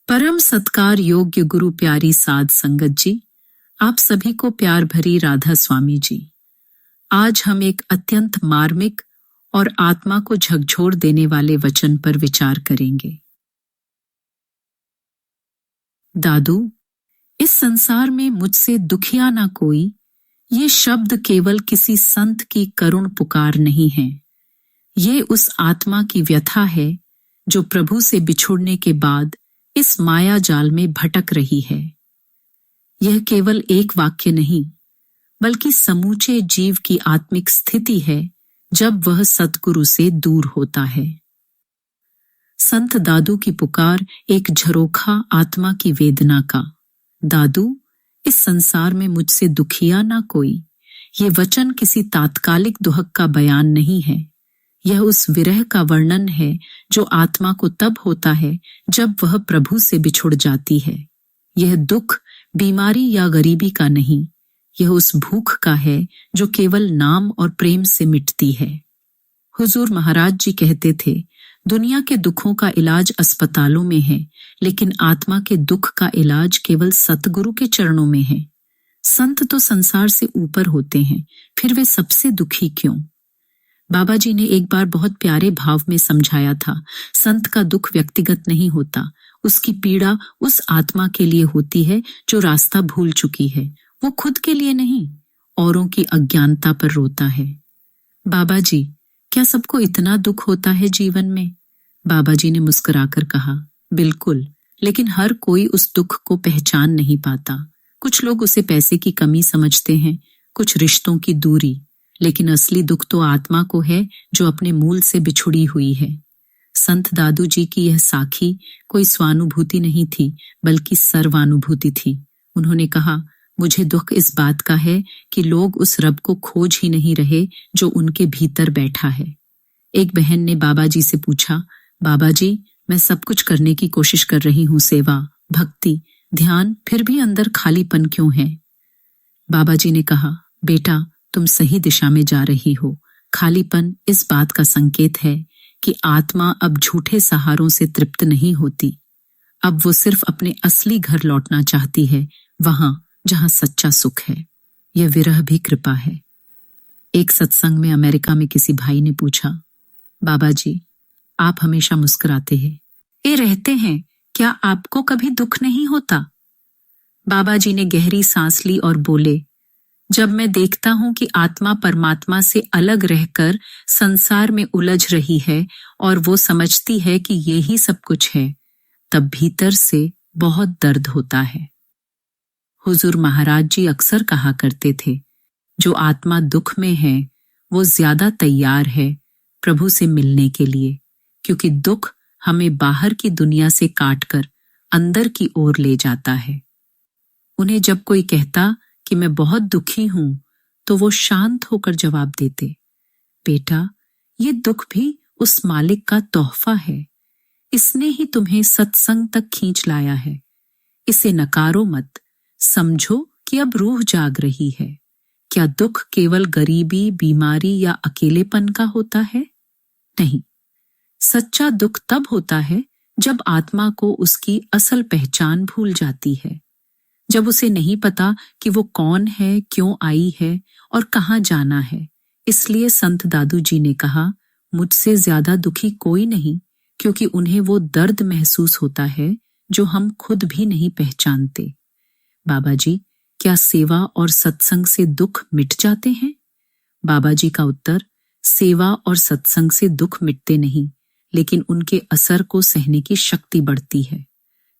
परम सत्कार योग्य गुरु प्यारी साध संगत जी, आप सभी को प्यार भरी राधा स्वामी जी। आज हम एक अत्यंत मार्मिक और आत्मा को झकझोर देने वाले वचन पर विचार करेंगे। दादू, इस संसार में मुझसे दुखिया ना कोई, ये शब्द केवल किसी संत की करुण पुकार नहीं है। ये उस आत्मा की व्यथा है जो प्रभु से बिछुड़ने के बाद इस माया जाल में भटक रही है। यह केवल एक वाक्य नहीं, बल्कि समूचे जीव की आत्मिक स्थिति है जब वह सद्गुरु से दूर होता है। संत दादू की पुकार एक झरोखा आत्मा की वेदना का। दादू, इस संसार में मुझसे दुखिया ना कोई, ये वचन किसी तात्कालिक दुहक का बयान नहीं है। यह उस विरह का वर्णन है जो आत्मा को तब होता है जब वह प्रभु से बिछुड़ जाती है। यह दुख बीमारी या गरीबी का नहीं, यह उस भूख का है जो केवल नाम और प्रेम से मिटती है। हुजूर महाराज जी कहते थे, दुनिया के दुखों का इलाज अस्पतालों में है, लेकिन आत्मा के दुख का इलाज केवल सतगुरु के चरणों में है। संत तो संसार से ऊपर होते हैं, फिर वे सबसे दुखी क्यों? बाबा जी ने एक बार बहुत प्यारे भाव में समझाया था, संत का दुख व्यक्तिगत नहीं होता, उसकी पीड़ा उस आत्मा के लिए होती है जो रास्ता भूल चुकी है। वो खुद के लिए नहीं, औरों की अज्ञानता पर रोता है। बाबा जी, क्या सबको इतना दुख होता है जीवन में? बाबा जी ने मुस्कुराकर कहा, बिल्कुल, लेकिन हर कोई उस दुख को पहचान नहीं पाता। कुछ लोग उसे पैसे की कमी समझते हैं, कुछ रिश्तों की दूरी, लेकिन असली दुख तो आत्मा को है जो अपने मूल से बिछुड़ी हुई है। संत दादू जी की यह साखी कोई स्वानुभूति नहीं थी, बल्कि सर्वानुभूति थी। उन्होंने कहा, मुझे दुख इस बात का है कि लोग उस रब को खोज ही नहीं रहे जो उनके भीतर बैठा है। एक बहन ने बाबा जी से पूछा, बाबा जी, मैं सब कुछ करने की कोशिश कर रही हूँ, सेवा, भक्ति, ध्यान, फिर भी अंदर खालीपन क्यों है? बाबा जी ने कहा, बेटा, तुम सही दिशा में जा रही हो। खालीपन इस बात का संकेत है कि आत्मा अब झूठे सहारों से तृप्त नहीं होती। अब वो सिर्फ अपने असली घर लौटना चाहती है, वहां जहां सच्चा सुख है। यह विरह भी कृपा है। एक सत्संग में अमेरिका में किसी भाई ने पूछा, बाबा जी, आप हमेशा मुस्कुराते हैं, ये रहते हैं, क्या आपको कभी दुख नहीं होता? बाबा जी ने गहरी सांस ली और बोले, जब मैं देखता हूं कि आत्मा परमात्मा से अलग रहकर संसार में उलझ रही है और वो समझती है कि यही सब कुछ है, तब भीतर से बहुत दर्द होता है। हुजूर महाराज जी अक्सर कहा करते थे, जो आत्मा दुख में है वो ज्यादा तैयार है प्रभु से मिलने के लिए, क्योंकि दुख हमें बाहर की दुनिया से काटकर अंदर की ओर ले जाता है। उन्हें जब कोई कहता कि मैं बहुत दुखी हूं, तो वो शांत होकर जवाब देते, बेटा, ये दुख भी उस मालिक का तोहफा है। इसने ही तुम्हें सत्संग तक खींच लाया है। इसे नकारो मत, समझो कि अब रूह जाग रही है। क्या दुख केवल गरीबी, बीमारी या अकेलेपन का होता है? नहीं, सच्चा दुख तब होता है जब आत्मा को उसकी असल पहचान भूल जाती है, जब उसे नहीं पता कि वो कौन है, क्यों आई है और कहाँ जाना है। इसलिए संत दादू जी ने कहा, मुझसे ज्यादा दुखी कोई नहीं, क्योंकि उन्हें वो दर्द महसूस होता है जो हम खुद भी नहीं पहचानते। बाबा जी, क्या सेवा और सत्संग से दुख मिट जाते हैं? बाबा जी का उत्तर, सेवा और सत्संग से दुख मिटते नहीं, लेकिन उनके असर को सहने की शक्ति बढ़ती है।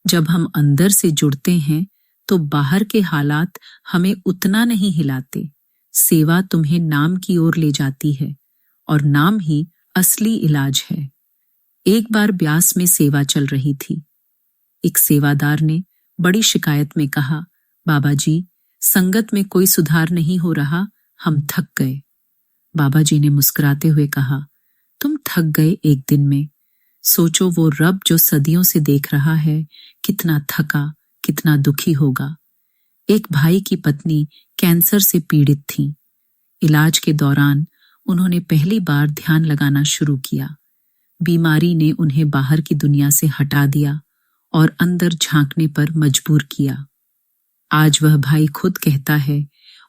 जब हम अंदर से जुड़ते हैं तो बाहर के हालात हमें उतना नहीं हिलाते। सेवा तुम्हें नाम की ओर ले जाती है और नाम ही असली इलाज है। एक बार ब्यास में सेवा चल रही थी। एक सेवादार ने बड़ी शिकायत में कहा, बाबा जी, संगत में कोई सुधार नहीं हो रहा, हम थक गए। बाबा जी ने मुस्कुराते हुए कहा, तुम थक गए एक दिन में। सोचो वो रब जो सदियों से देख रहा है, कितना थका, कितना दुखी होगा। एक भाई की पत्नी कैंसर से पीड़ित थी। इलाज के दौरान उन्होंने पहली बार ध्यान लगाना शुरू किया। बीमारी ने उन्हें बाहर की दुनिया से हटा दिया और अंदर झांकने पर मजबूर किया। आज वह भाई खुद कहता है,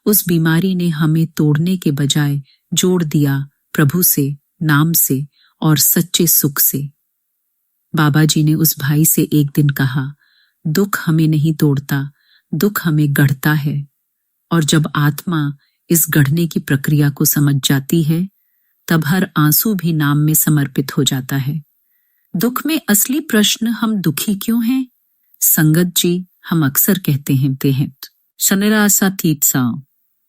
उस बीमारी ने हमें तोड़ने के बजाय जोड़ दिया प्रभु से, नाम से और सच्चे सुख से। बाबा जी ने उस भाई से एक दिन कहा, दुख हमें नहीं तोड़ता, दुख हमें गढ़ता है। और जब आत्मा इस गढ़ने की प्रक्रिया को समझ जाती है, तब हर आंसू भी नाम में समर्पित हो जाता है। दुख में असली प्रश्न, हम दुखी क्यों हैं? संगत जी, हम अक्सर कहते हैं शनिरासा तीतसा,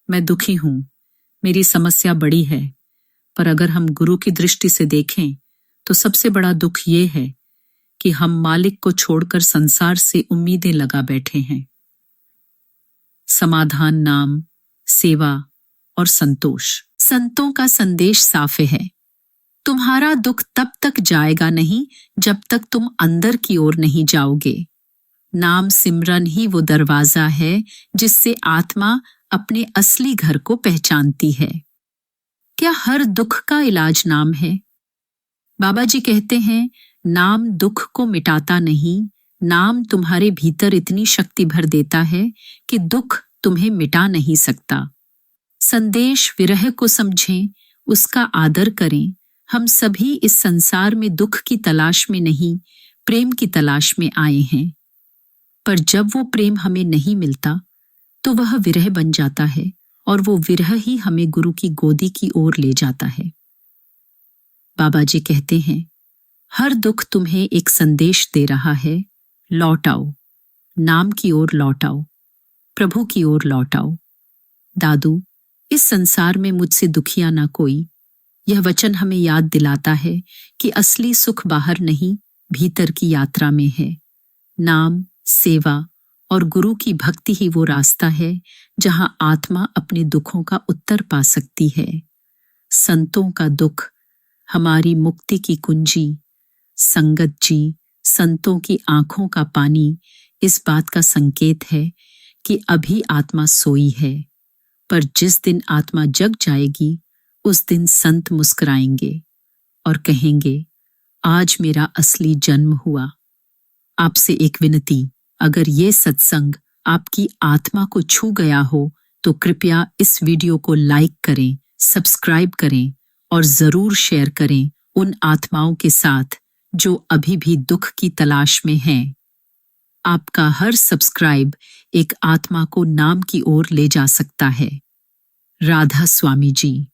मैं दुखी हूं, मेरी समस्या बड़ी है। पर अगर हम गुरु की दृष्टि से देखें तो सबसे बड़ा दुख ये है कि हम मालिक को छोड़कर संसार से उम्मीदें लगा बैठे हैं। समाधान नाम, सेवा और संतोष। संतों का संदेश साफ है, तुम्हारा दुख तब तक जाएगा नहीं जब तक तुम अंदर की ओर नहीं जाओगे। नाम सिमरन ही वो दरवाजा है जिससे आत्मा अपने असली घर को पहचानती है। क्या हर दुख का इलाज नाम है? बाबा जी कहते हैं, नाम दुख को मिटाता नहीं, नाम तुम्हारे भीतर इतनी शक्ति भर देता है कि दुख तुम्हें मिटा नहीं सकता। संदेश विरह को समझें, उसका आदर करें। हम सभी इस संसार में दुख की तलाश में नहीं, प्रेम की तलाश में आए हैं। पर जब वो प्रेम हमें नहीं मिलता तो वह विरह बन जाता है, और वो विरह ही हमें गुरु की गोदी की ओर ले जाता है। बाबा जी कहते हैं, हर दुख तुम्हें एक संदेश दे रहा है, लौट आओ, नाम की ओर लौट आओ, प्रभु की ओर लौट आओ। दादू, इस संसार में मुझसे दुखिया ना कोई, यह वचन हमें याद दिलाता है कि असली सुख बाहर नहीं, भीतर की यात्रा में है। नाम, सेवा और गुरु की भक्ति ही वो रास्ता है जहां आत्मा अपने दुखों का उत्तर पा सकती है। संतों का दुख हमारी मुक्ति की कुंजी। संगत जी, संतों की आंखों का पानी इस बात का संकेत है कि अभी आत्मा सोई है, पर जिस दिन आत्मा जग जाएगी उस दिन संत मुस्कुराएंगे और कहेंगे, आज मेरा असली जन्म हुआ। आपसे एक विनती, अगर ये सत्संग आपकी आत्मा को छू गया हो तो कृपया इस वीडियो को लाइक करें, सब्सक्राइब करें और जरूर शेयर करें उन आत्माओं के साथ जो अभी भी दुख की तलाश में हैं। आपका हर सब्सक्राइब एक आत्मा को नाम की ओर ले जा सकता है। राधा स्वामी जी।